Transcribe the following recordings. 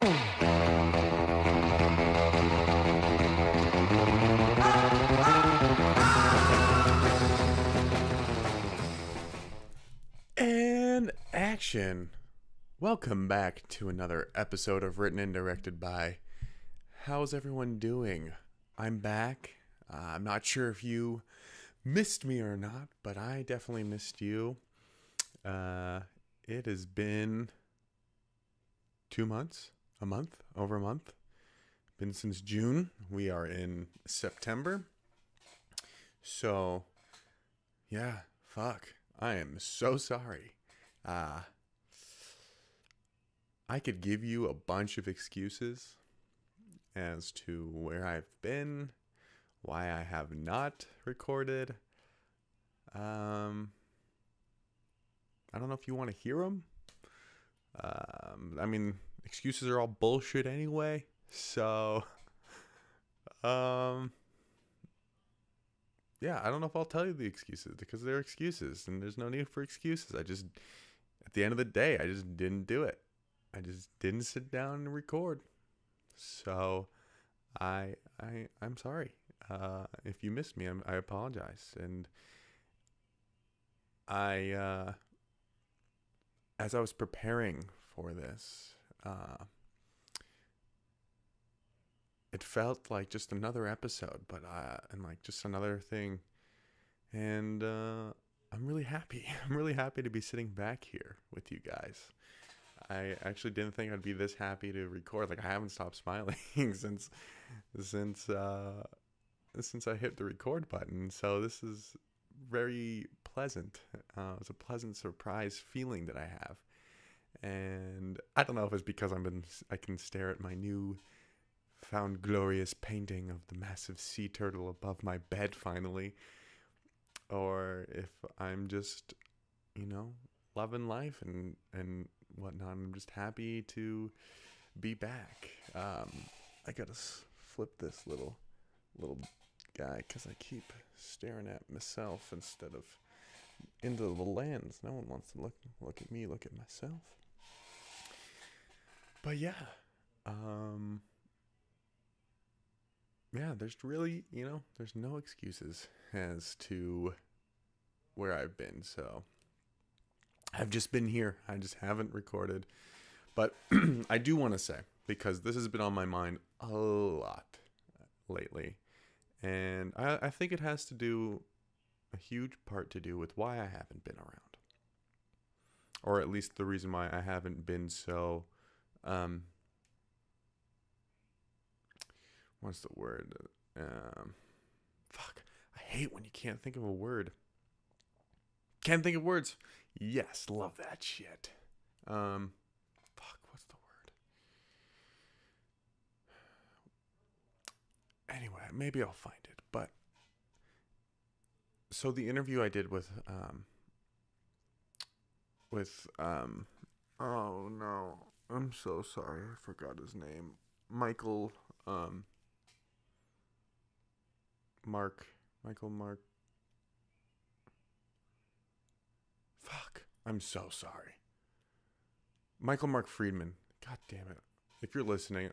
And action. Welcome back to another episode of Written and Directed by. How's everyone doing? I'm back. I'm not sure if you missed me or not, but I definitely missed you. It has been 2 months, over a month. Been since June. We are in September. So, yeah, fuck. I am so sorry. I could give you a bunch of excuses as to where I've been, why I have not recorded. I don't know if you want to hear them. Excuses are all bullshit anyway. So, yeah, I don't know if I'll tell you the excuses because they're excuses and there's no need for excuses. At the end of the day, I just didn't do it. I just didn't sit down and record. So I'm sorry. If you missed me, I apologize. And as I was preparing for this, it felt like just another episode, but and like just another thing. And I'm really happy. I'm really happy to be sitting back here with you guys. I actually didn't think I'd be this happy to record. Like, I haven't stopped smiling since I hit the record button. So this is very pleasant. It's a pleasant surprise feeling that I have. And I don't know if it's because I can stare at my new found glorious painting of the massive sea turtle above my bed finally, or if I'm just, loving life and whatnot. I'm just happy to be back. I gotta flip this little guy because I keep staring at myself instead of into the lens. No one wants to look at me, look at myself. But yeah, there's really, there's no excuses as to where I've been. So I've just been here. I just haven't recorded. But I do want to say, because this has been on my mind a lot lately, and I think it has a huge part to do with why I haven't been around. Or at least the reason why I haven't been so, what's the word? Fuck. I hate when you can't think of a word. Can't think of words. Yes, love that shit. Fuck, what's the word? Anyway, maybe I'll find it. But so the interview I did with oh no, I'm so sorry, I forgot his name. Michael Mark. Fuck, I'm so sorry. Michael Mark Friedman. God damn it. If you're listening,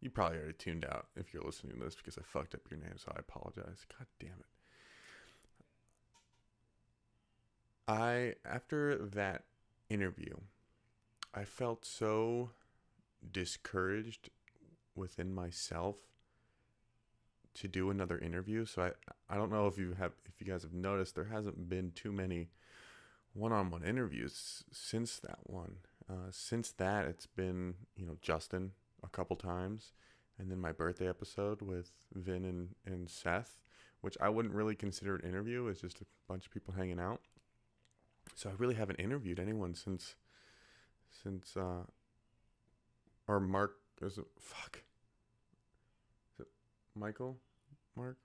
you probably already tuned out if you're listening to this because I fucked up your name, so I apologize. God damn it. After that interview, I felt so discouraged within myself to do another interview. So I don't know if you guys have noticed, there hasn't been too many one-on-one interviews since that one. Since that, it's been, Justin a couple times, and then my birthday episode with Vin and Seth, which I wouldn't really consider an interview. It's just a bunch of people hanging out. So I really haven't interviewed anyone since or Mark, is it Michael? Mark,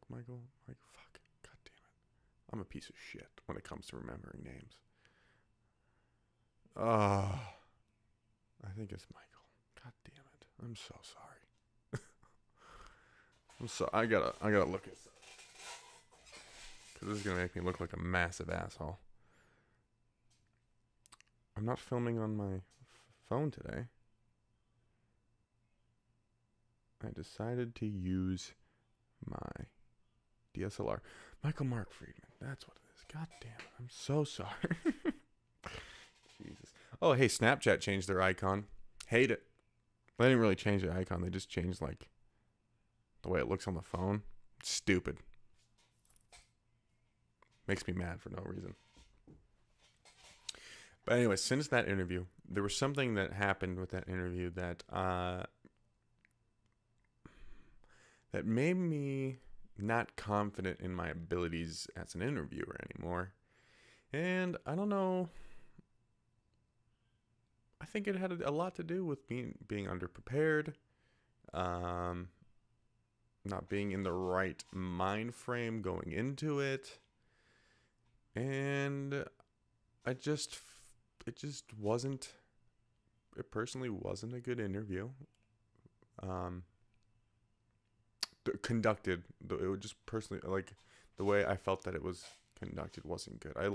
Michael, fuck, god damn it. I'm a piece of shit when it comes to remembering names. I think it's Michael. God damn it. I'm so sorry. I gotta look this up. Because this is gonna make me look like a massive asshole. I'm not filming on my phone today. I decided to use my DSLR. Michael Mark Friedman. That's what it is. God damn it. I'm so sorry. Jesus. Oh, hey, Snapchat changed their icon. Hate it. They didn't really change the icon. They just changed, like, the way it looks on the phone. It's stupid. Makes me mad for no reason. But anyway, since that interview, there was something that happened with that interview that that made me not confident in my abilities as an interviewer anymore. And I don't know. I think it had a lot to do with being underprepared, not being in the right mind frame going into it, and it just wasn't. It personally wasn't a good interview. Conducted. It would just personally, like, the way I felt that it was conducted wasn't good. I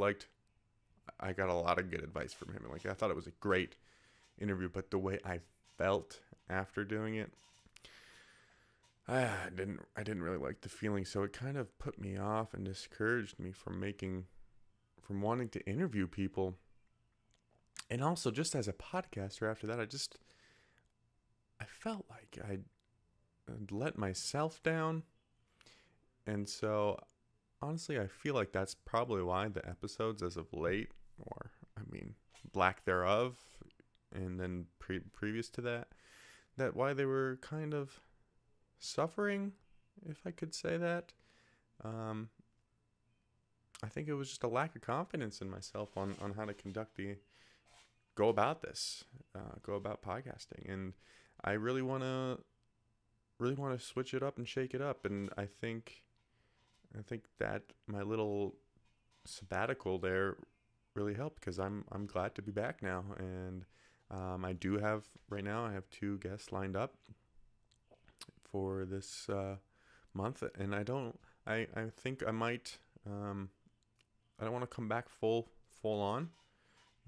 got a lot of good advice from him. Like, I thought it was a great interview, but the way I felt after doing it, I didn't really like the feeling. So it kind of put me off and discouraged me from wanting to interview people. And also, just as a podcaster, after that, I felt like I'd let myself down. And so, honestly, I feel like that's probably why the episodes as of late, or, I mean, lack thereof, and then previous to that why they were kind of suffering, if I could say that. I think it was just a lack of confidence in myself on how to go about podcasting. And I really want to switch it up and shake it up. And I think that my little sabbatical there really helped, because I'm glad to be back now. And I have 2 guests lined up for this month, and I think I might, I don't want to come back full on.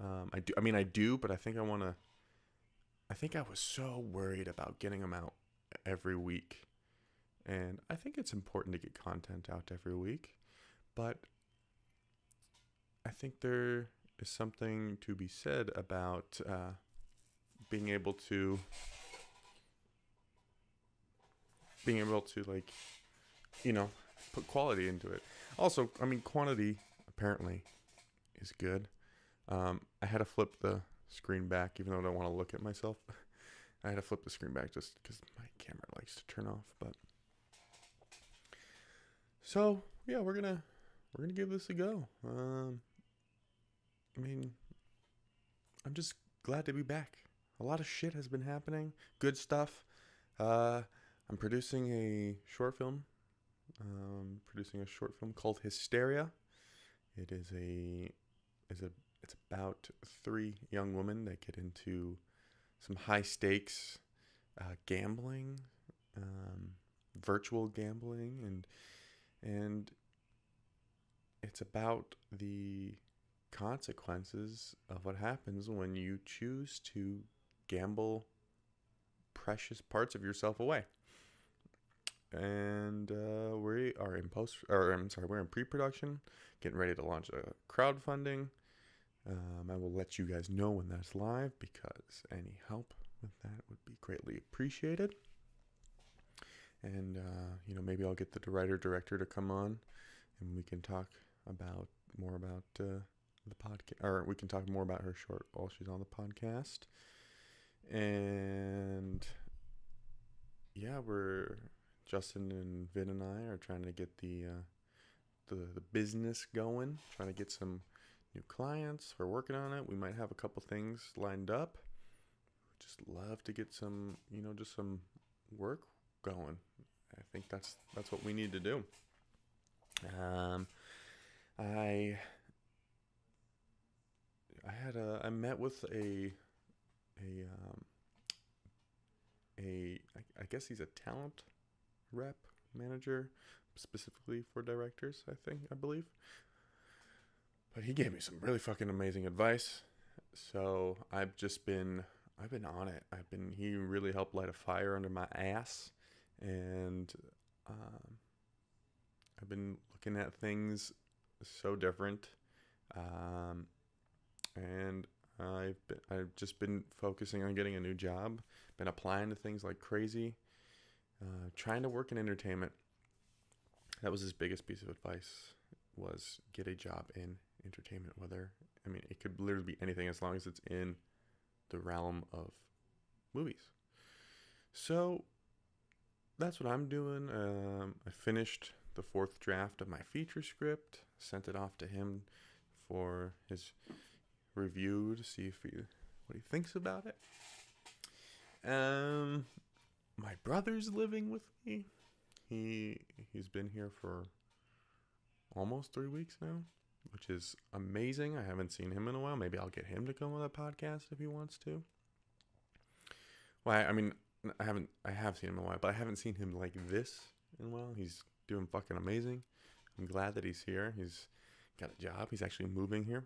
I do, but I think I was so worried about getting them out every week, and I think it's important to get content out every week, but I think there is something to be said about being able to like, put quality into it. Also, I mean, quantity apparently is good. I had to flip the screen back, even though I don't want to look at myself. I had to flip the screen back just because my camera likes to turn off. But so yeah, we're gonna give this a go. I mean, I'm just glad to be back. A lot of shit has been happening. Good stuff. I'm producing a short film. Called Hysteria. It's about 3 young women that get into some high stakes gambling, virtual gambling, and it's about the consequences of what happens when you choose to gamble precious parts of yourself away. And we're in pre-production, getting ready to launch a crowdfunding. I will let you guys know when that's live, because any help with that would be greatly appreciated. And maybe I'll get the writer-director to come on, and we can talk more about the podcast, or we can talk more about her short while she's on the podcast. And yeah, Justin and Vin and I are trying to get the business going, trying to get some new clients. We're working on it. We might have a couple things lined up. Just love to get some, just some work going. I think that's what we need to do. I met with I guess he's a talent rep manager, specifically for directors, I believe. But he gave me some really fucking amazing advice. So I've been on it. He really helped light a fire under my ass. and um, I've been looking at things so different, um, and I've just been focusing on getting a new job. Been applying to things like crazy, trying to work in entertainment. That was his biggest piece of advice, was get a job in entertainment. Whether, I mean, it could literally be anything as long as it's in the realm of movies. So that's what I'm doing. I finished the fourth draft of my feature script, sent it off to him for his review to see what he thinks about it. My brother's living with me. He's been here for almost 3 weeks now, which is amazing. I haven't seen him in a while. Maybe I'll get him to come on the podcast if he wants to. Well, I mean, I have seen him in a while, but I haven't seen him like this in a while. He's doing fucking amazing. I'm glad that he's here. He's got a job. He's actually moving here,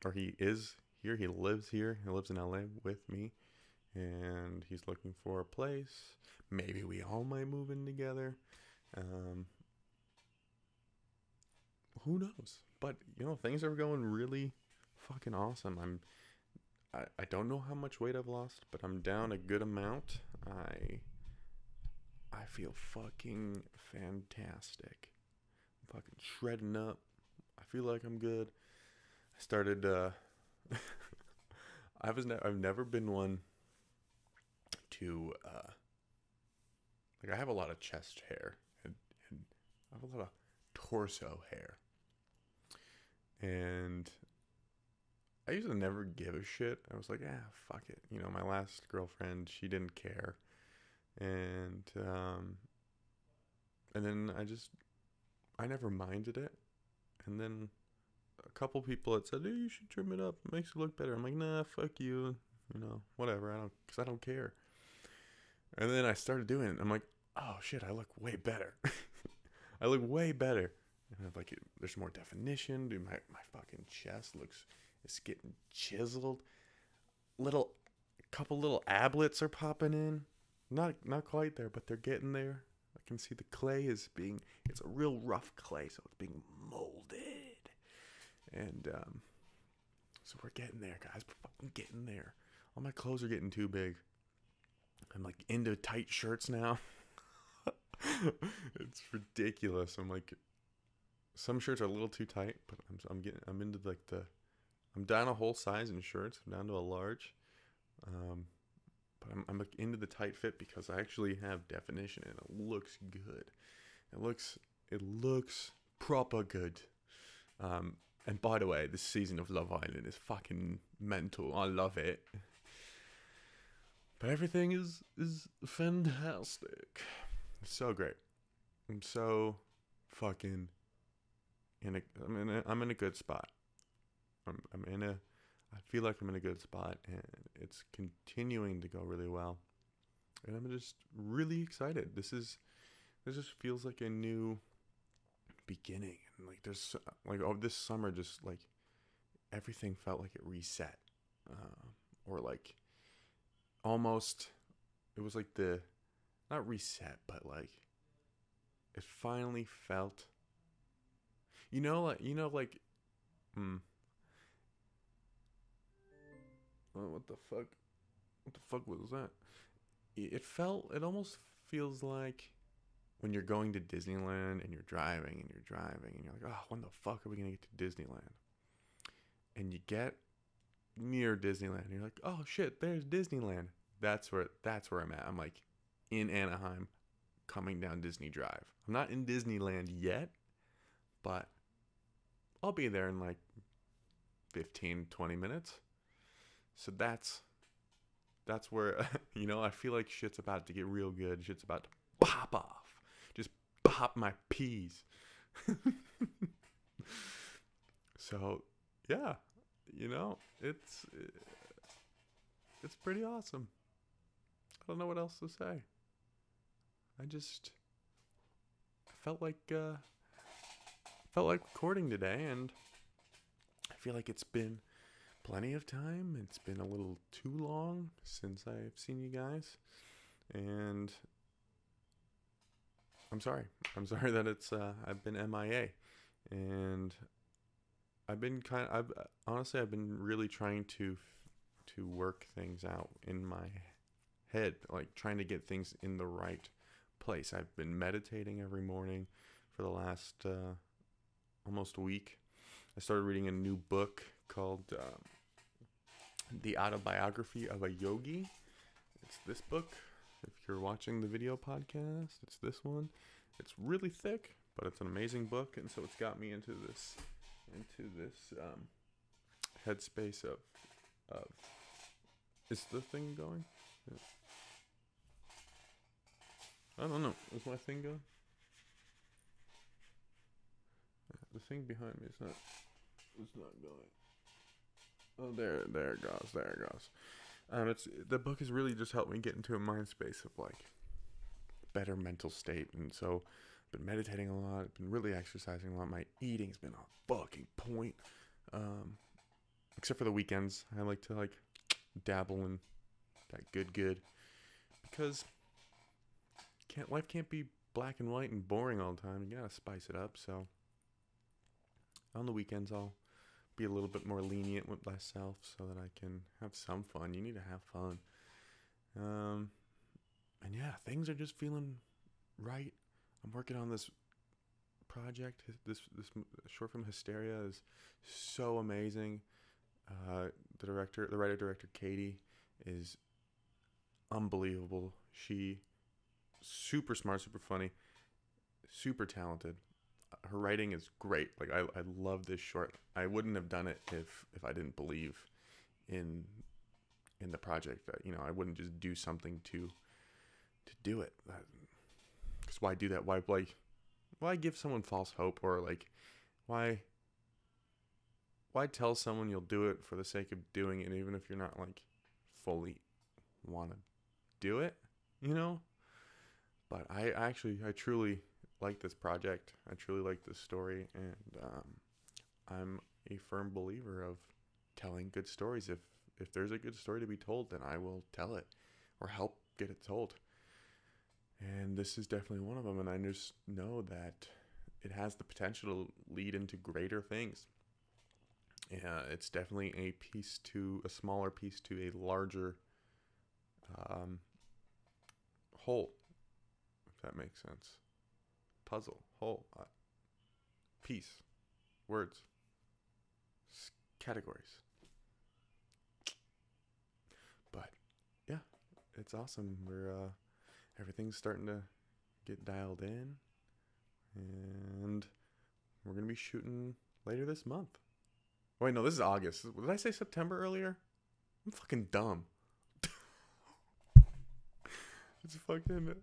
or he is here. He lives here. He lives in LA with me, and he's looking for a place. Maybe we all might move in together. Who knows? But things are going really fucking awesome. I don't know how much weight I've lost, but I'm down a good amount. I feel fucking fantastic. I'm fucking shredding up. I feel like I'm good. I started I've never been one to I have a lot of chest hair and I have a lot of torso hair. And I used to never give a shit. I was like, fuck it. My last girlfriend, she didn't care. And then I never minded it. And then a couple people had said, hey, you should trim it up. It makes you look better. I'm like, nah, fuck you. Whatever. Because I don't care. And then I started doing it. I'm like, oh shit, I look way better. I look way better. And there's more definition. Dude, my fucking chest it's getting chiseled. Couple little ablets are popping in. Not quite there, but they're getting there. I can see the clay it's a real rough clay, so it's being molded. And so we're getting there, guys. We're fucking getting there. All my clothes are getting too big. I'm like into tight shirts now. It's ridiculous. I'm like, some shirts are a little too tight, but I'm into I'm down a whole size in shirts. I'm down to a large. But I'm into the tight fit because I actually have definition and it looks good. It looks proper good. And by the way, this season of Love Island is fucking mental. I love it. But everything is fantastic. It's so great. I'm so fucking I'm in a good spot. I feel like I'm in a good spot, and it's continuing to go really well. And I'm just really excited. This just feels like a new beginning. And this summer, just like everything felt like it reset, or like almost it was like not reset, but like it finally felt. Oh, what the fuck? What the fuck was that? It almost feels like when you're going to Disneyland and you're driving and you're like, oh, when the fuck are we going to get to Disneyland? And you get near Disneyland and you're like, oh shit, there's Disneyland. That's where I'm at. I'm like in Anaheim coming down Disney Drive. I'm not in Disneyland yet, but I'll be there in like 15, 20 minutes. So that's where, I feel like shit's about to get real good. Shit's about to pop off. Just pop my peas. So, yeah, it's pretty awesome. I don't know what else to say. I just felt like recording today, and I feel like it's been plenty of time. It's been a little too long since I've seen you guys, and I'm sorry. I'm sorry that it's I've been MIA, and I've honestly I've been really trying to work things out in my head, like trying to get things in the right place. I've been meditating every morning for the last almost a week. I started reading a new book called The Autobiography of a Yogi. It's this book. If you're watching the video podcast, it's this one. It's really thick, but it's an amazing book, and so it's got me into this headspace of is the thing going? Yeah. I don't know. Is my thing going? The thing behind me is not. It's not going. Oh, there it goes. There it goes. It's the book has really just helped me get into a mind space of like better mental state, and so I've been meditating a lot. I've been really exercising a lot. My eating's been on fucking point. Except for the weekends, I like to like dabble in that good because life can't be black and white and boring all the time. You gotta spice it up. So on the weekends, I'll be a little bit more lenient with myself so that I can have some fun. You need to have fun. And yeah, things are just feeling right. I'm working on this project. This short film Hysteria is so amazing. The writer director Katie is unbelievable. She super smart, super funny, super talented. Her writing is great. Like I love this short. I wouldn't have done it if I didn't believe in the project. That I wouldn't just do something to do it. Because why do that? Why give someone false hope, or like why tell someone you'll do it for the sake of doing it, even if you're not like fully want to do it, But I truly like this project. I truly like this story, and I'm a firm believer of telling good stories. If there's a good story to be told, then I will tell it or help get it told. And this is definitely one of them, and I just know that it has the potential to lead into greater things. Yeah, it's definitely a smaller piece to a larger whole, if that makes sense. Puzzle, whole, piece, words, categories. But yeah, it's awesome. Everything's starting to get dialed in, and we're gonna be shooting later this month. Oh, wait, no, this is August. Did I say September earlier? I'm fucking dumb. It's fucking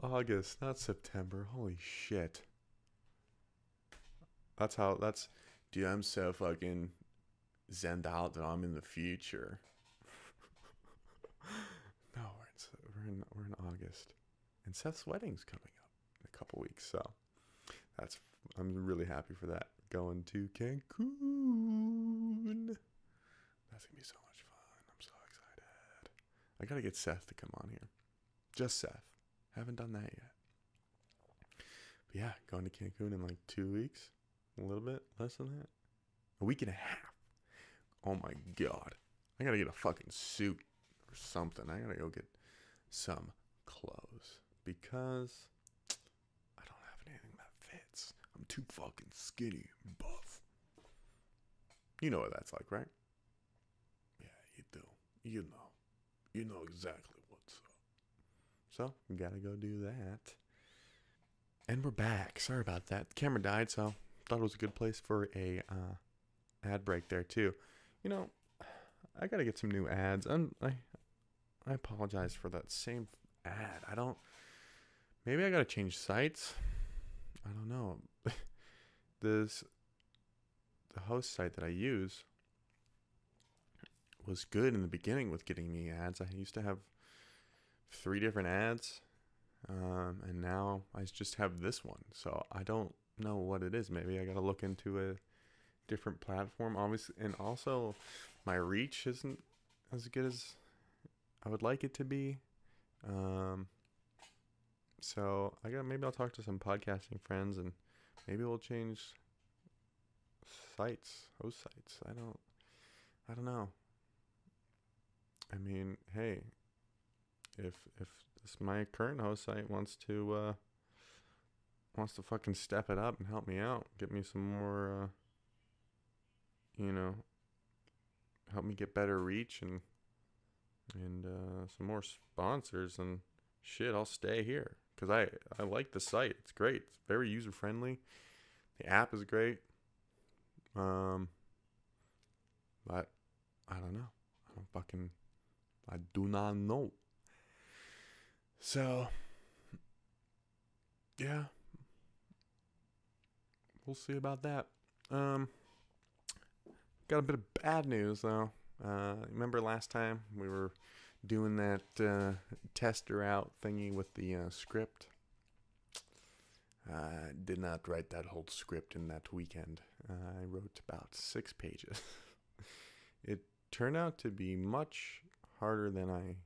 August, not September. Holy shit. Dude, I'm so fucking zenned out that I'm in the future. No, we're in August. And Seth's wedding's coming up in a couple weeks, so I'm really happy for that. Going to Cancun. That's gonna be so much fun. I'm so excited. I gotta get Seth to come on here. Just Seth. Haven't done that yet. But yeah, going to Cancun in like 2 weeks. A little bit less than that. A week and a half. Oh my god. I gotta get a fucking suit or something. I gotta go get some clothes. Because I don't have anything that fits. I'm too fucking skinny and buff. You know what that's like, right? Yeah, you do. You know. You know exactly what's up. So, we gotta go do that. And we're back. Sorry about that. The camera died, so thought it was a good place for a ad break there, too. I gotta get some new ads. I apologize for that same ad. Maybe I gotta change sites. I don't know. The host site that I use was good in the beginning with getting me ads. I used to have 3 different ads, and now I just have this one. So I don't know what it is. Maybe I gotta look into a different platform, obviously. And also, my reach isn't as good as I would like it to be. So maybe I'll talk to some podcasting friends and maybe we'll change host sites. I don't know. I mean, hey, if my current host site wants to fucking step it up and help me out, get me some more, you know, help me get better reach and some more sponsors and shit, I'll stay here because I like the site. It's great. It's very user friendly. The app is great. But I don't know. I do not know. So yeah, we'll see about that. Got a bit of bad news though. Remember last time we were doing that tester out thingy with the script? I did not write that whole script in that weekend. I wrote about 6 pages. It turned out to be much harder than I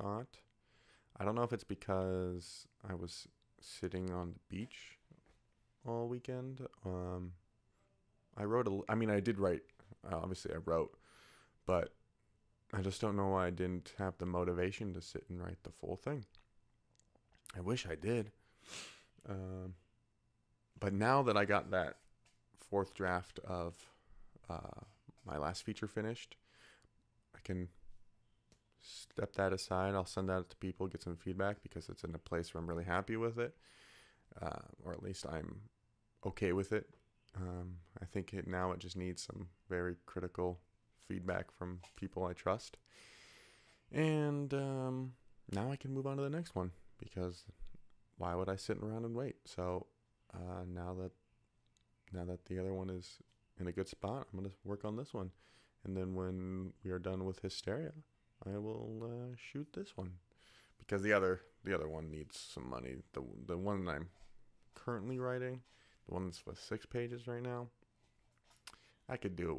thought. I don't know if it's because I was sitting on the beach all weekend. I did write. Obviously, I wrote, but I just don't know why I didn't have the motivation to sit and write the full thing. I wish I did. But now that I got that 4th draft of my last feature finished, I can step that aside. I'll send that to people, get some feedback because it's in a place where I'm really happy with it, or at least I'm okay with it. I think it just needs some very critical feedback from people I trust. And now I can move on to the next one because why would I sit around and wait? So now that the other one is in a good spot, I'm going to work on this one. And then when we are done with Hysteria, I will shoot this one because the other one needs some money. The one I'm currently writing, the one that's with 6 pages right now, I could do it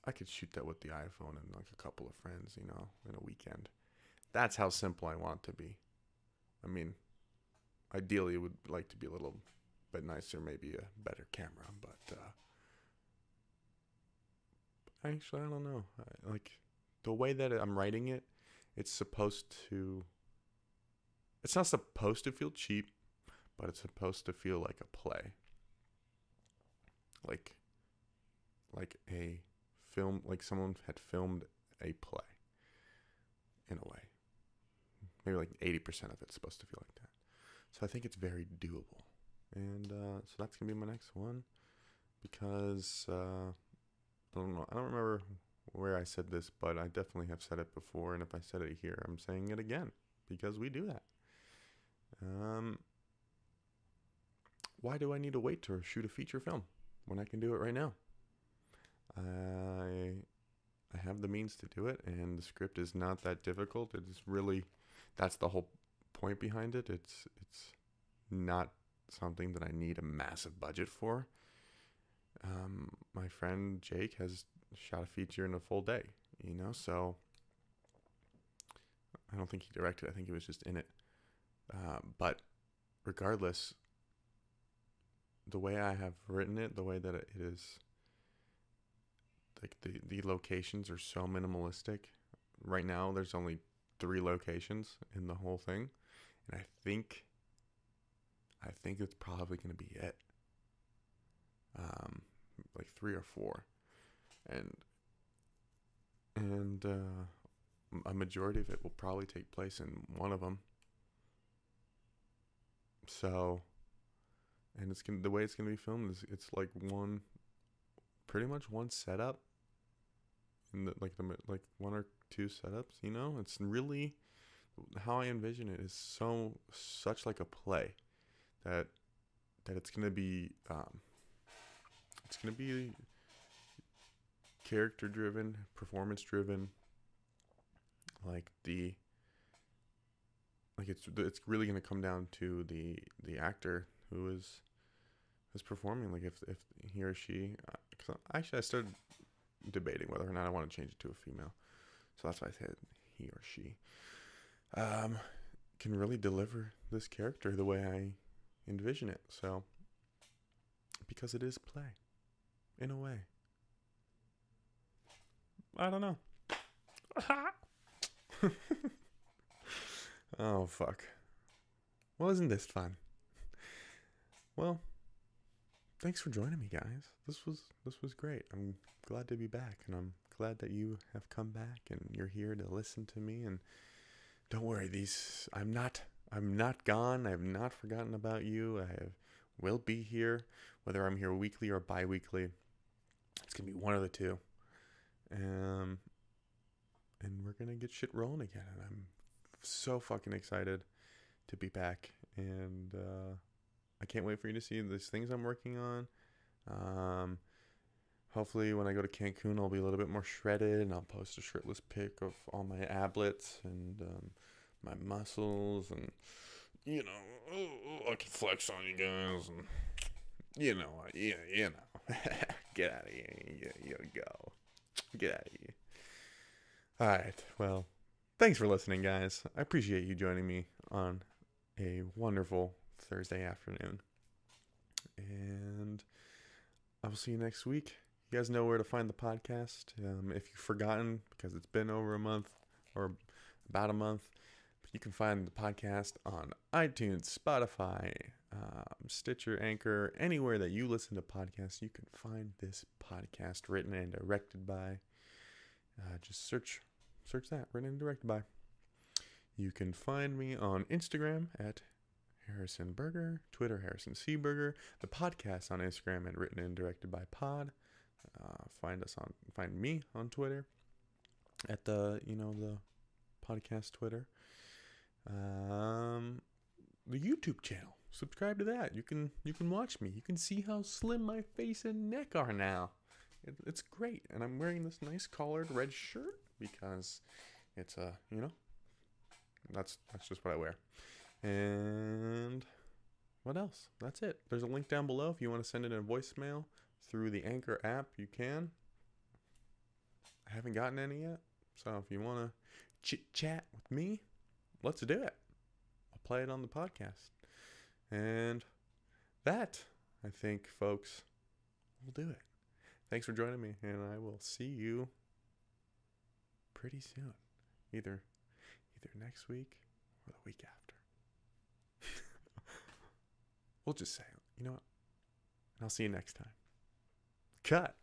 I could shoot that with the iPhone and like a couple of friends, in a weekend. That's how simple I want to be. I mean, ideally, it would like to be a little bit nicer, maybe a better camera, but actually, I don't know. Like the way that I'm writing it, it's not supposed to feel cheap, but it's supposed to feel like a play. Like a film, like someone had filmed a play in a way. Maybe like 80% of it's supposed to feel like that. So I think it's very doable. And so that's going to be my next one because I don't know. I don't remember where I said this, but I definitely have said it before. And if I said it here, I'm saying it again because we do that. Why do I need to wait to shoot a feature film when I can do it right now? I have the means to do it, and the script is not that difficult. It is really, that's the whole point behind it. It's not something that I need a massive budget for. My friend Jake has shot a feature in a full day, so I don't think he directed. I think he was just in it. But regardless, the way I have written it, the way that it is, like the locations are so minimalistic. Right now, there's only 3 locations in the whole thing, and I think it's probably going to be it. Like 3 or 4, and a majority of it will probably take place in one of them. So, and the way it's gonna be filmed is it's like pretty much one setup, in the 1 or 2 setups. It's really how I envision it is such like a play that it's gonna be character driven, performance driven. It's really gonna come down to the actor who is performing. Like if he or she. Cause actually, I started debating whether or not I want to change it to a female, so that's why I said he or she. can really deliver this character the way I envision it. So, because it is play, in a way. I don't know. Oh, fuck. Well, isn't this fun? Well, thanks for joining me, guys. This was great. I'm glad to be back, and I'm glad that you have come back and you're here to listen to me. And don't worry, I'm not gone. I have not forgotten about you. Will be here, whether I'm here weekly or bi-weekly. It's gonna be one of the two. And we're gonna get shit rolling again. And I'm so fucking excited to be back. And I can't wait for you to see these things I'm working on. Hopefully when I go to Cancun, I'll be a little bit more shredded, and I'll post a shirtless pic of all my ablets and my muscles, and I can flex on you guys, and get out of here, you go, get out of here. All right, well, thanks for listening, guys. I appreciate you joining me on a wonderful Thursday afternoon, and I will see you next week. You guys know where to find the podcast. If you've forgotten, because it's been over a month or about a month, you can find the podcast on iTunes, Spotify, Stitcher, Anchor, anywhere that you listen to podcasts. You can find this podcast, written and directed by. Just search that, written and directed by. You can find me on Instagram at Harrison Burger, Twitter Harrison C Burger, the podcast on Instagram and written and directed by Pod. Find me on Twitter at the podcast Twitter. The YouTube channel. Subscribe to that. You can watch me. You can see how slim my face and neck are now. It's great. And I'm wearing this nice collared red shirt because it's that's just what I wear. And what else? That's it. There's a link down below if you want to send in a voicemail through the Anchor app. You can. I haven't gotten any yet, so if you want to chit chat with me, let's do it. I'll play it on the podcast. And that, I think, folks, will do it. Thanks for joining me, and I will see you pretty soon. Either next week or the week after. We'll just say, you know what? I'll see you next time. Cut.